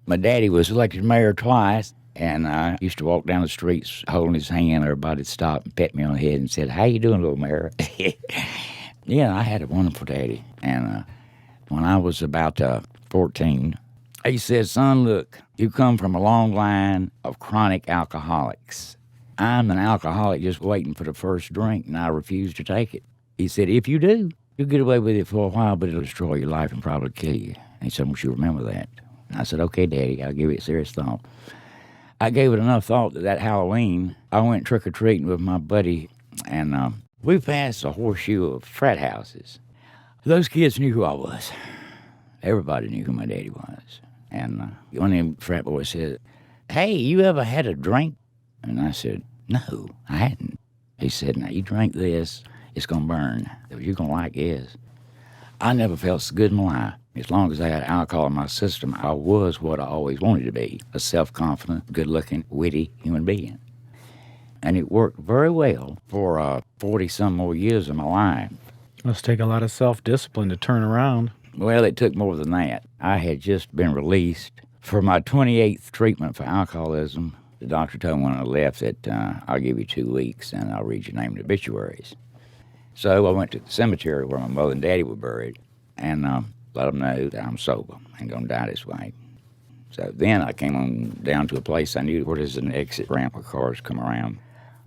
My daddy was elected mayor twice, and I used to walk down the streets holding his hand. Everybody'd stop and pat me on the head and said, "How you doing, little mayor?" Yeah, I had a wonderful daddy. And when I was about 14, he said, "Son, look, you come from a long line of chronic alcoholics. I'm an alcoholic just waiting for the first drink, and I refuse to take it." He said, "If you do, you'll get away with it for a while, but it'll destroy your life and probably kill you." And he said, "I want you to remember that." And I said, "Okay, Daddy, I'll give it serious thought." I gave it enough thought that Halloween, I went trick-or-treating with my buddy, and we passed a horseshoe of frat houses. Those kids knew who I was. Everybody knew who my daddy was. And one of them frat boys said, "Hey, you ever had a drink?" And I said, "No, I hadn't." He said, "Now, you drink this, it's going to burn. You're going to like this." I never felt so good in my life. As long as I had alcohol in my system, I was what I always wanted to be, a self-confident, good-looking, witty human being. And it worked very well for 40-some more years of my life. Must take a lot of self-discipline to turn around. Well, it took more than that. I had just been released for my 28th treatment for alcoholism. The doctor told me when I left that I'll give you 2 weeks and I'll read your name in the obituaries. So I went to the cemetery where my mother and daddy were buried and let them know that I'm sober and going to die this way. So then I came on down to a place I knew where there's an exit ramp where cars come around.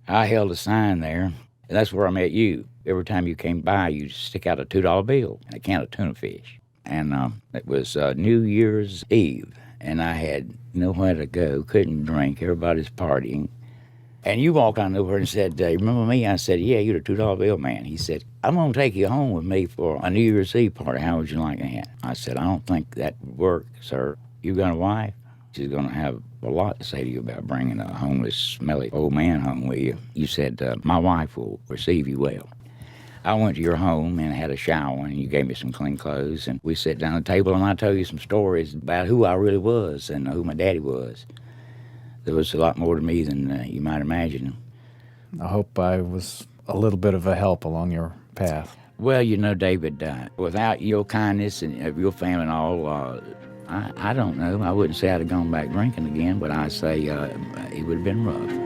I held a sign there, and that's where I met you. Every time you came by, you'd stick out a $2 bill and a can of tuna fish. And it was New Year's Eve, and I had nowhere to go, couldn't drink, everybody's partying. And you walked out nowhere and said, "Remember me?" I said, "Yeah, you're the $2 bill man." He said, "I'm going to take you home with me for a New Year's Eve party. How would you like that?" I said, "I don't think that would work, sir. You got a wife? She's going to have a lot to say to you about bringing a homeless, smelly old man home with you." You said, "My wife will receive you well." I went to your home and had a shower, and you gave me some clean clothes, and we sat down at the table, and I told you some stories about who I really was and who my daddy was. There was a lot more to me than you might imagine. I hope I was a little bit of a help along your path. Well, you know, David, without your kindness and of your family and all, I don't know. I wouldn't say I'd have gone back drinking again, but I'd say it would have been rough.